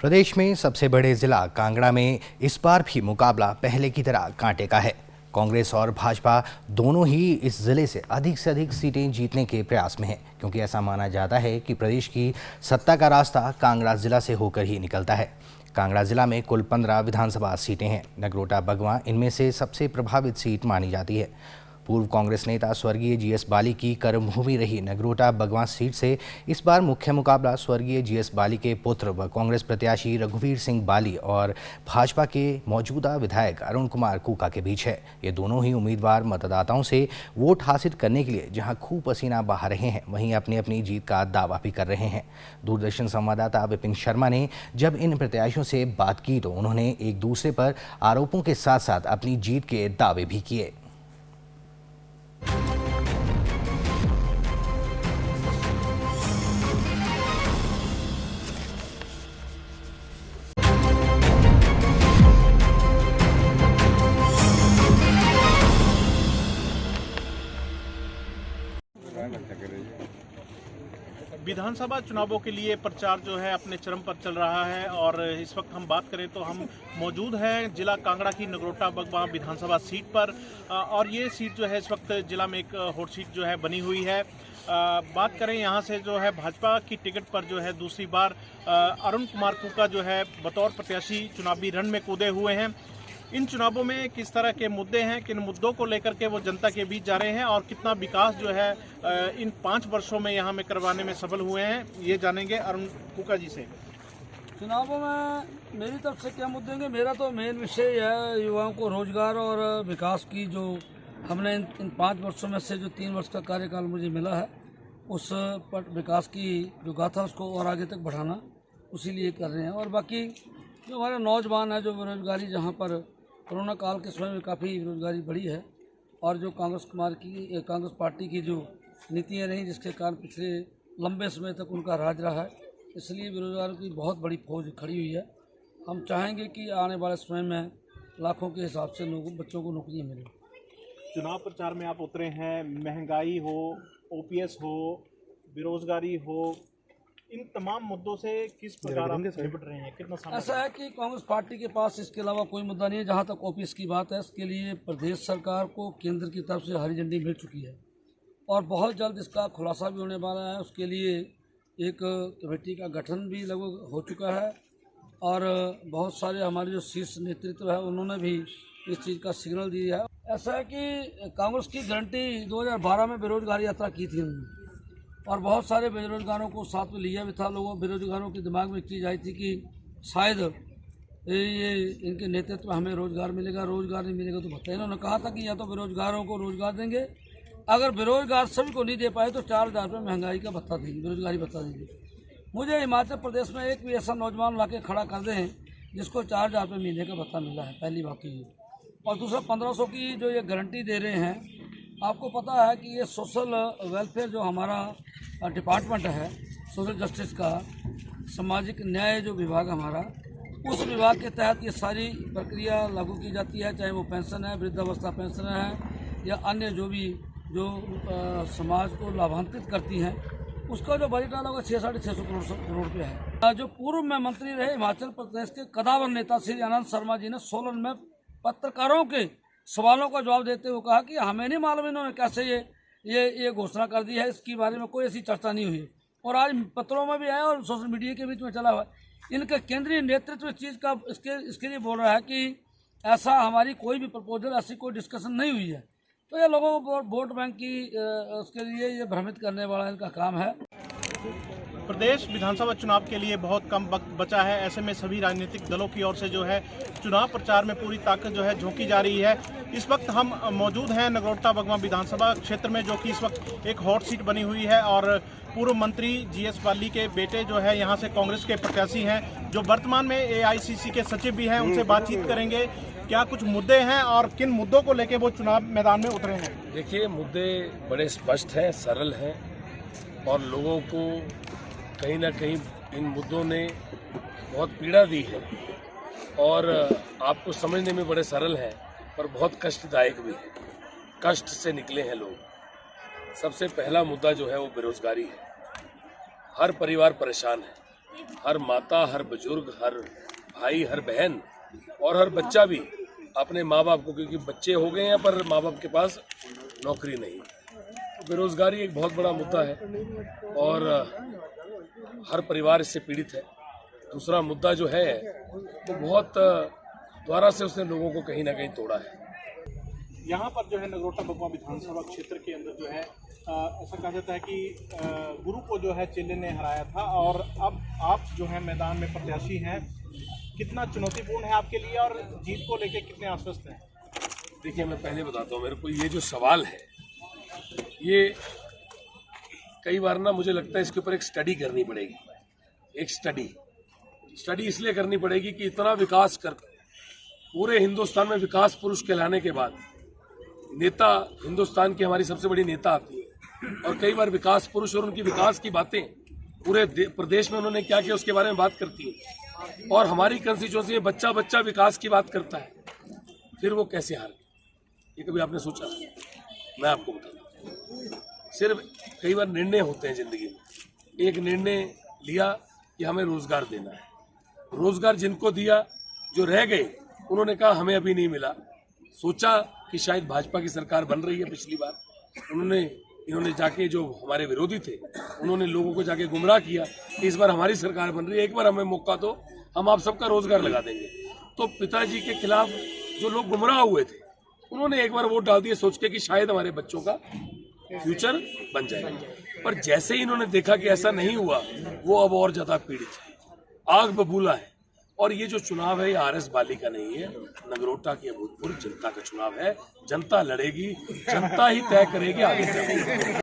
प्रदेश में सबसे बड़े जिला कांगड़ा में इस बार भी मुकाबला पहले की तरह कांटे का है। कांग्रेस और भाजपा दोनों ही इस जिले से अधिक सीटें जीतने के प्रयास में हैं, क्योंकि ऐसा माना जाता है कि प्रदेश की सत्ता का रास्ता कांगड़ा जिला से होकर ही निकलता है। कांगड़ा जिला में कुल 15 विधानसभा सीटें हैं। नगरोटा बगवां इनमें से सबसे प्रभावित सीट मानी जाती है। पूर्व कांग्रेस नेता स्वर्गीय जीएस बाली की कर्मभूमि रही नगरोटा बगवां सीट से इस बार मुख्य मुकाबला स्वर्गीय जीएस बाली के पुत्र व कांग्रेस प्रत्याशी रघुवीर सिंह बाली और भाजपा के मौजूदा विधायक अरुण कुमार कूका के बीच है। ये दोनों ही उम्मीदवार मतदाताओं से वोट हासिल करने के लिए जहां खूब पसीना बहा रहे हैं, वहीं अपनी अपनी जीत का दावा भी कर रहे हैं। दूरदर्शन संवाददाता विपिन शर्मा ने जब इन प्रत्याशियों से बात की तो उन्होंने एक दूसरे पर आरोपों के साथ साथ अपनी जीत के दावे भी किए। विधानसभा चुनावों के लिए प्रचार जो है अपने चरम पर चल रहा है और इस वक्त हम बात करें तो हम मौजूद हैं जिला कांगड़ा की नगरोटा बगवां विधानसभा सीट पर और ये सीट जो है इस वक्त जिला में एक हॉट सीट जो है बनी हुई है। बात करें यहाँ से जो है भाजपा की टिकट पर जो है दूसरी बार अरुण कुमार कूका जो है बतौर प्रत्याशी चुनावी रण में कूदे हुए हैं। इन चुनावों में किस तरह के मुद्दे हैं, किन मुद्दों को लेकर के वो जनता के बीच जा रहे हैं और कितना विकास जो है इन 5 वर्षों में यहाँ में करवाने में सफल हुए हैं, ये जानेंगे अरुण कूका जी से। चुनावों में मेरी तरफ से क्या मुद्दे होंगे, मेरा तो मेन विषय है युवाओं को रोजगार और विकास की जो हमने इन 5 वर्षों में से जो 3 वर्ष का कार्यकाल मुझे मिला है उस पर विकास की जो गाथा उसको और आगे तक बढ़ाना, उसी लिए कर रहे हैं। और बाकी जो हमारे नौजवान है, जो बेरोजगारी जहाँ पर कोरोना काल के समय में काफ़ी बेरोजगारी बढ़ी है और जो कांग्रेस पार्टी की जो नीतियाँ रहीं जिसके कारण पिछले लंबे समय तक उनका राज रहा है, इसलिए बेरोजगारों की बहुत बड़ी फौज खड़ी हुई है। हम चाहेंगे कि आने वाले समय में लाखों के हिसाब से बच्चों को नौकरियाँ मिलें। चुनाव प्रचार में आप उतरे हैं, महंगाई हो, ओपीएस हो, बेरोजगारी हो, इन तमाम मुद्दों से किस प्रकार आप निपट रहे हैं, कितना समय? ऐसा है कि कांग्रेस पार्टी के पास इसके अलावा कोई मुद्दा नहीं है। जहां तक ओपीएस की बात है, इसके लिए प्रदेश सरकार को केंद्र की तरफ से हरी झंडी मिल चुकी है और बहुत जल्द इसका खुलासा भी होने वाला है। उसके लिए एक कमेटी का गठन भी लगभग हो चुका है और बहुत सारे हमारे जो शीर्ष नेतृत्व है उन्होंने भी इस चीज़ का सिग्नल दिया है। ऐसा है कि कांग्रेस की गारंटी 2012 में बेरोजगारी यात्रा की थी उन्होंने और बहुत सारे बेरोजगारों को साथ में लिया भी था। बेरोजगारों के दिमाग में एक चीज़ आई थी कि शायद ये इनके नेतृत्व में हमें रोज़गार मिलेगा, रोज़गार नहीं मिलेगा तो भत्ता। इन्होंने कहा था कि या तो बेरोजगारों को रोज़गार देंगे, अगर बेरोजगार सभी को नहीं दे पाए तो 4000 रुपये महंगाई का भत्ता देंगे, बेरोजगारी भत्ता देंगे। मुझे हिमाचल प्रदेश में एक भी ऐसा नौजवान ला के खड़ा कर दें जिसको 4000 रुपये महीने का भत्ता मिला है, पहली बात की। और दूसरा 1500 की जो ये गारंटी दे रहे हैं, आपको पता है कि ये सोशल वेलफेयर जो हमारा डिपार्टमेंट है, सोशल जस्टिस का सामाजिक न्याय जो विभाग हमारा, उस विभाग के तहत ये सारी प्रक्रिया लागू की जाती है। चाहे वो पेंशन है, वृद्धावस्था पेंशन है या अन्य जो समाज को लाभान्वित करती हैं, उसका जो बजट आना होगा 600-650 करोड़ रुपये है। जो पूर्व में मंत्री रहे हिमाचल प्रदेश के कदावर नेता श्री आनंद शर्मा जी ने सोलन में पत्रकारों के सवालों का जवाब देते हुए कहा कि हमें नहीं मालूम इन्होंने कैसे ये घोषणा कर दी है, इसके बारे में कोई ऐसी चर्चा नहीं हुई। और आज पत्रों में भी आया और सोशल मीडिया के बीच में चला हुआ। इनके केंद्रीय नेतृत्व इस चीज़ का इसके लिए बोल रहा है कि ऐसा हमारी कोई भी प्रपोजल, ऐसी कोई डिस्कशन नहीं हुई है। तो ये लोगों को वोट बैंक की उसके लिए ये भ्रमित करने वाला इनका काम है। प्रदेश विधानसभा चुनाव के लिए बहुत कम वक्त बचा है, ऐसे में सभी राजनीतिक दलों की ओर से जो है चुनाव प्रचार में पूरी ताकत जो है झोंकी जा रही है। इस वक्त हम मौजूद हैं नगरोटा बगवां विधानसभा क्षेत्र में, जो कि इस वक्त एक हॉट सीट बनी हुई है और पूर्व मंत्री जीएस बाली के बेटे जो है यहाँ से कांग्रेस के प्रत्याशी हैं, जो वर्तमान में एआईसीसी के सचिव भी हैं, उनसे बातचीत करेंगे। क्या कुछ मुद्दे हैं और किन मुद्दों को लेकर वो चुनाव मैदान में उतरे हैं? देखिए, मुद्दे बड़े स्पष्ट हैं, सरल हैं और लोगों को कहीं ना कहीं इन मुद्दों ने बहुत पीड़ा दी है और आपको समझने में बड़े सरल हैं पर बहुत कष्टदायक भी है। कष्ट से निकले हैं लोग। सबसे पहला मुद्दा जो है वो बेरोजगारी है। हर परिवार परेशान है। हर माता, हर बुजुर्ग, हर भाई, हर बहन और हर बच्चा भी अपने माँ बाप को, क्योंकि बच्चे हो गए हैं पर माँ बाप के पास नौकरी नहीं, तो बेरोजगारी एक बहुत बड़ा मुद्दा है और हर परिवार इससे पीड़ित है। दूसरा मुद्दा जो है वो बहुत द्वारा से उसने लोगों को कहीं ना कहीं तोड़ा है। यहाँ पर जो है नगरोटा बगवा विधानसभा क्षेत्र के अंदर जो है ऐसा कहा जाता है कि गुरु को जो है चेले ने हराया था और अब आप जो है मैदान में प्रत्याशी हैं। कितना चुनौतीपूर्ण है आपके लिए और जीत को लेकर कितने आश्वस्त हैं? देखिए, मैं पहले बताता हूँ, मेरे को ये जो सवाल है ये कई बार ना मुझे लगता है इसके ऊपर एक स्टडी करनी पड़ेगी। एक स्टडी इसलिए करनी पड़ेगी कि इतना विकास कर पूरे हिंदुस्तान में विकास पुरुष कहलाने के बाद नेता, हिंदुस्तान की हमारी सबसे बड़ी नेता आती है और कई बार विकास पुरुष और उनकी विकास की बातें पूरे प्रदेश में उन्होंने क्या किया उसके बारे में बात करती है और हमारी कंस्टिट्यूएंसी में बच्चा बच्चा विकास की बात करता है, फिर वो कैसे हार गए? ये कभी आपने सोचा? मैं आपको बताऊं, सिर्फ कई बार निर्णय होते हैं जिंदगी में। एक निर्णय लिया कि हमें रोजगार देना है, रोजगार जिनको दिया, जो रह गए उन्होंने कहा हमें अभी नहीं मिला। सोचा कि शायद भाजपा की सरकार बन रही है, पिछली बार इन्होंने जाके, जो हमारे विरोधी थे उन्होंने लोगों को जाके गुमराह किया, इस बार हमारी सरकार बन रही है, एक बार हमें मौका दो, हम आप सबका रोजगार लगा देंगे। तो पिताजी के खिलाफ जो लोग गुमराह हुए थे उन्होंने एक बार वोट डाल दिए सोच के कि शायद हमारे बच्चों का फ्यूचर बन जाएगा, पर जैसे ही इन्होंने देखा कि ऐसा नहीं हुआ, वो अब और ज्यादा पीड़ित है, आग बबूला है। और ये जो चुनाव है ये आरएस बाली का नहीं है, नगरोटा की अभूतपूर्व जनता का चुनाव है। जनता लड़ेगी, जनता ही तय करेगी आगे चलेगी।